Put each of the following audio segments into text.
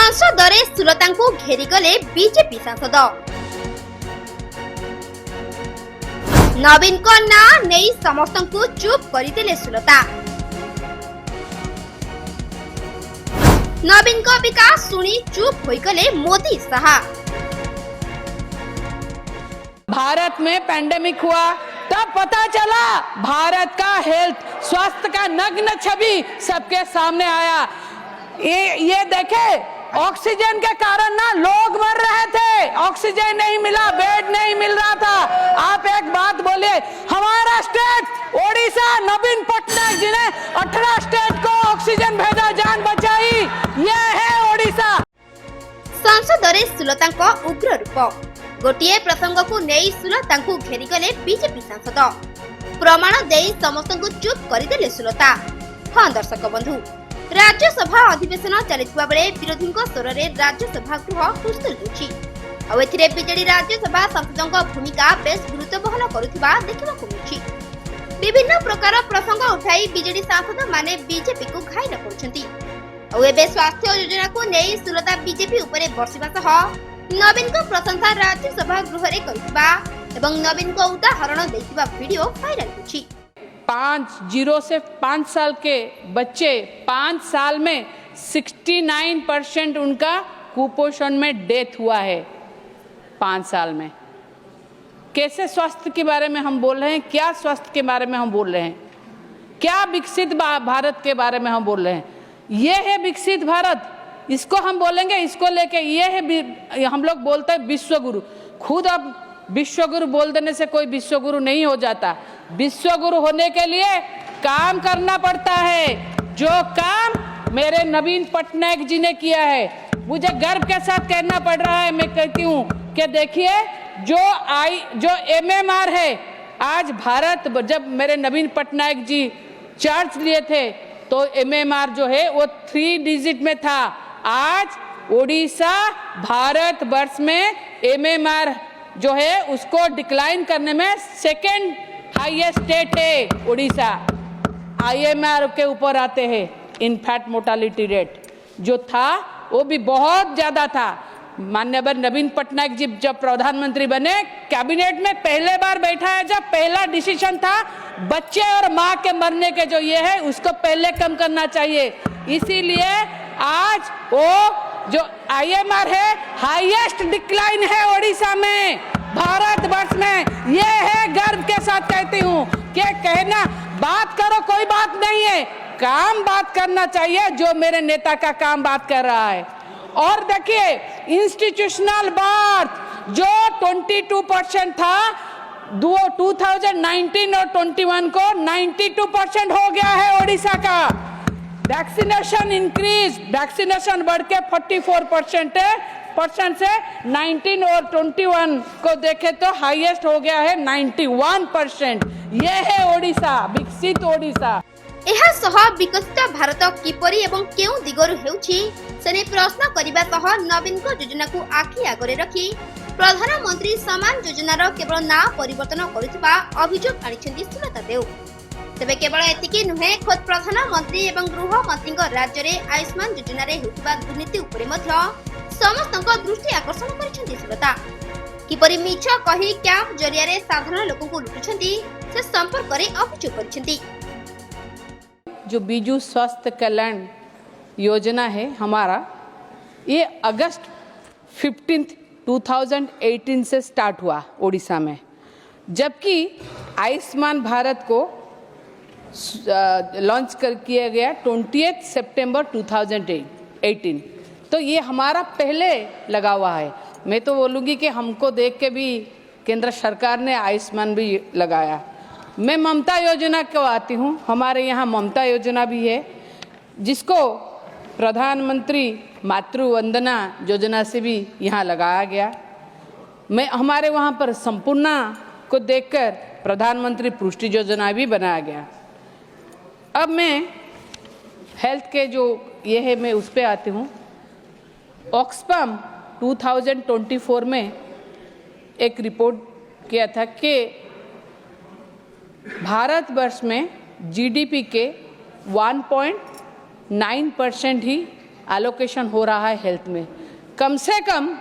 संसदरे सुलतांको घेरिगले BJP सांसद। नवीन को ना नहीं समस्तंको चुप करदेले सुलता। नवीन को विकास सुनी चुप होइगले मोदी शाह। भारत में पैंडेमिक हुआ तब पता चला भारत का हेल्थ स्वास्थ्य का नग्न छवि सबके सामने आया। ये देखे ऑक्सीजन के कारण ना लोग मर रहे थे, ऑक्सीजन नहीं मिला, बेड नहीं मिल रहा था। आप एक बात बोलिए, हमारा स्टेट ओडिशा, नवीन पटनायक जी ने 18 स्टेट को ऑक्सीजन भेजा, जान बचाई। ये है ओडिशा। संसदरे सुलतांको उग्र रूप। गोटिए प्रसंग को नहीं सुलता को घेरिगले बीजेपी सांसद। प्रमाण दे समस्त को चुप करदेले सुलता। हाँ दर्शक बंधु, राज्यसभा अधिवेशन चलिथिबा बेले विरोधी स्वर में राज्यसभा गृह हुलस्थुल होछि। आ एथिरे बीजेडी राज्यसभा सांसदों भूमिका बेस गुरुत्व बहन करुथिबा देखिबाकु मिलछि। विभिन्न प्रकार प्रसंग उठाई बीजेडी सांसद माने बीजेपी को घायल करुछंती। आ एबे स्वास्थ्य योजना को नहीं सुलता बीजेपी उपरे बर्षिबा सह नवीन को प्रशंसा राज्यसभा गृह रे करिबा एवं नवीन को उदाहरण देथिबा वीडियो वायरल होछि। 0 से 5 साल के बच्चे 5 साल में 69% उनका कुपोषण में डेथ हुआ है। 5 साल में कैसे स्वास्थ्य के बारे में हम बोल रहे हैं? क्या स्वास्थ्य के बारे में हम बोल रहे हैं? क्या विकसित भारत के बारे में हम बोल रहे हैं? ये है विकसित भारत, इसको हम बोलेंगे। इसको लेके ये है, हम लोग बोलते हैं विश्व गुरु। खुद अब विश्व गुरु बोल देने से कोई विश्व गुरु नहीं हो जाता। विश्व गुरु होने के लिए काम करना पड़ता है। जो काम मेरे नवीन पटनायक जी ने किया है, मुझे गर्व के साथ कहना पड़ रहा है। मैं कहती हूँ कि देखिए, जो MMR है, आज भारत, जब मेरे नवीन पटनायक जी चार्ज लिए थे तो MMR जो है वो 3 डिजिट में था। आज ओडिशा भारत वर्ष में MMR जो है उसको डिक्लाइन करने में सेकेंड हाईएस्ट स्टेट है ओडिशा। IMR के ऊपर आते हैं। इनफैक्ट मोर्टालिटी रेट जो था वो भी बहुत ज्यादा था। माननीय नवीन पटनायक जी जब प्रधानमंत्री बने, कैबिनेट में पहले बार बैठा है, जब पहला डिसीजन था बच्चे और माँ के मरने के जो ये है उसको पहले कम करना चाहिए। इसीलिए आज वो जो IMR है हाईएस्ट डिक्लाइन है ओडिशा में, भारत वर्ष में। ये है गर्व के साथ कहती हूँ कि कहना बात करो कोई बात नहीं है, काम बात करना चाहिए, जो मेरे नेता का काम बात कर रहा है। और देखिए, इंस्टीट्यूशनल बर्थ जो 22% था 2019 और 21 को 92% हो गया है ओडिशा का। वैक्सीनेशन इंक्रीज, वैक्सीनेशन बढ़ के 44% से 19 और 21 को देखे तो हाईएस्ट हो गया है 91%। ये है ओडिशा, विकसित ओडिशा। एहा सह विकसित भारत किपरि एवं केउ दिगरु हेउछि सेने प्रश्न करिबा सह नवीन को योजना को आखि आगरे रखी प्रधानमंत्री समान योजनार केवल ना परिवर्तन करितबा अभियोग आनिछन्ती सुलता देव। तेबे केवल एतिकी नुहे, खुद प्रधानमंत्री एवं गृह मंत्री राज्य में आयुष्मान योजना रे हेउतबा दुर्नीति उपरे मध्य समस्तक दृष्टि आकर्षण करिछन्ती सुलता। किपरि मिछ कहि कैंप जरिया रे साधारण लोक को लुटुछन्ती से संपर्क रे अभियोग करिछन्ती। जो बिजू स्वास्थ्य कल्याण योजना है हमारा, ये अगस्त 15, 2018 से स्टार्ट हुआ ओडिशा में, जबकि आयुष्मान भारत को लॉन्च किया गया 20 सितंबर 2018। तो ये हमारा पहले लगा हुआ है। मैं तो बोलूँगी कि हमको देख के भी केंद्र सरकार ने आयुष्मान भी लगाया। मैं ममता योजना को आती हूँ। हमारे यहाँ ममता योजना भी है, जिसको प्रधानमंत्री मातृ वंदना योजना से भी यहाँ लगाया गया। मैं हमारे वहाँ पर संपूर्णा को देखकर प्रधानमंत्री पुष्टि योजना भी बनाया गया। अब मैं हेल्थ के जो ये है मैं उस पर आती हूँ। ऑक्सफैम 2024 में एक रिपोर्ट किया था कि भारतवर्ष में GDP के 1.9% ही एलोकेशन हो रहा है हेल्थ में, कम से कम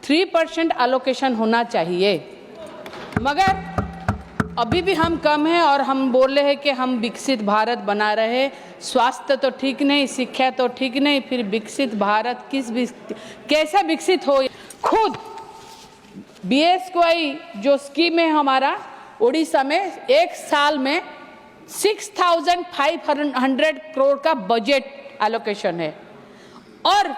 3% एलोकेशन होना चाहिए। मगर अभी भी हम कम हैं और हम बोल रहे हैं कि हम विकसित भारत बना रहे हैं। स्वास्थ्य तो ठीक नहीं, शिक्षा तो ठीक नहीं, फिर विकसित भारत कैसे विकसित हो। खुद BSY जो स्कीम है हमारा उड़ीसा में, एक साल में 6,500 करोड़ का बजट एलोकेशन है और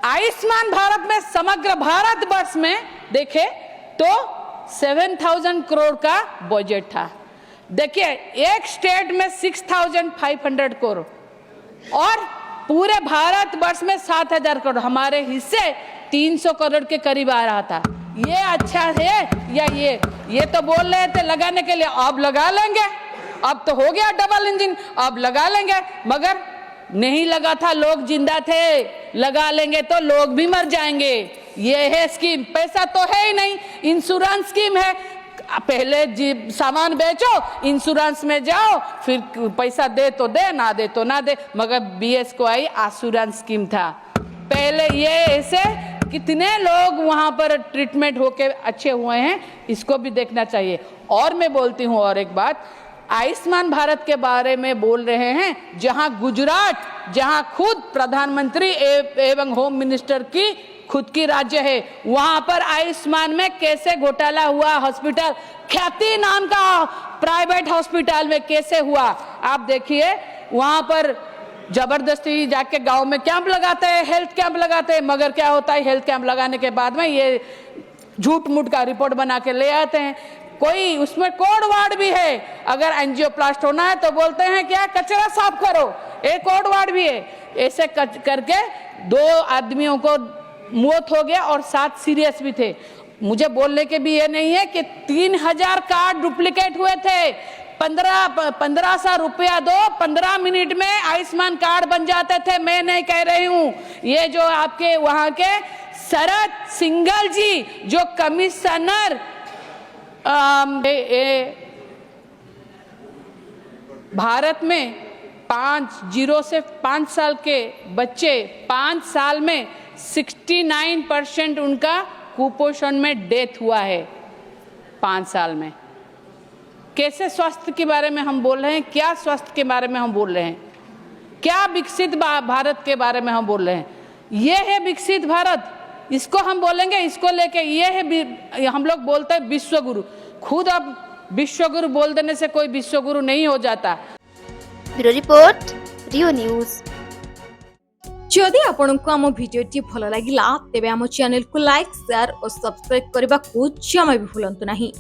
आयुष्मान भारत में समग्र भारतवर्ष में देखें तो 7,000 करोड़ का बजट था। देखिए एक स्टेट में 6,500 करोड़ और पूरे भारतवर्ष में 7,000 करोड़, हमारे हिस्से 300 करोड़ के करीब आ रहा था। ये अच्छा है या ये तो बोल रहे थे लगाने के लिए, अब लगा लेंगे, अब तो हो गया डबल इंजन, अब लगा लेंगे, मगर नहीं लगा था, लोग जिंदा थे, लगा लेंगे तो लोग भी मर जाएंगे। ये है स्कीम, पैसा तो है ही नहीं, इंश्योरेंस स्कीम है, पहले सामान बेचो, इंश्योरेंस में जाओ, फिर पैसा दे तो दे, ना दे तो ना दे। मगर BSY इंश्योरेंस स्कीम था पहले। ये ऐसे कितने लोग वहां पर ट्रीटमेंट होके अच्छे हुए हैं, इसको भी देखना चाहिए। और मैं बोलती हूँ और एक बात, आयुष्मान भारत के बारे में बोल रहे हैं, जहां गुजरात, जहां खुद प्रधानमंत्री एवं होम मिनिस्टर की खुद की राज्य है, वहां पर आयुष्मान में कैसे घोटाला हुआ। हॉस्पिटल ख्याति नाम का प्राइवेट हॉस्पिटल में कैसे हुआ, आप देखिए। वहां पर जबरदस्ती जाके गांव में कैंप लगाते हैं, हेल्थ कैंप लगाते हैं, मगर क्या होता है, हेल्थ कैंप लगाने के बाद में ये झूठ मूठ का रिपोर्ट बना के ले आते हैं। कोई उसमें कोड वार्ड भी है, अगर एंजियोप्लास्ट होना है तो बोलते हैं क्या, कचरा साफ करो, एक कोड वार्ड भी है। ऐसे करके 2 आदमियों को मौत हो गया और 7 सीरियस भी थे। मुझे बोलने के भी ये नहीं है कि 3,000 कार्ड डुप्लीकेट हुए थे। 1500 रुपया दो, 15 मिनट में आयुष्मान कार्ड बन जाते थे। मैं नहीं कह रही हूँ, ये जो आपके वहां के शरद सिंघल जी जो कमिश्नर भारत में 0 से 5 साल के बच्चे 5 साल में 69% उनका कुपोषण में डेथ हुआ है 5 साल में। कैसे स्वास्थ्य के बारे में हम बोल रहे हैं, क्या स्वास्थ्य के बारे में हम बोल रहे हैं, क्या विकसित भारत के बारे में हम बोल रहे हैं। ये है विकसित भारत, इसको हम बोलेंगे, इसको लेके ये है, हम लोग बोलते हैं विश्व गुरु। खुद अब विश्व गुरु बोल देने से कोई विश्व गुरु नहीं हो जाता। ब्यूरो रिपोर्ट, रियो न्यूज। जदि आपंक आम भिडी भल लगा तेब आम चैनल को लाइक, शेयर और सब्सक्राइब करने को जमा भी भूलु नहीं।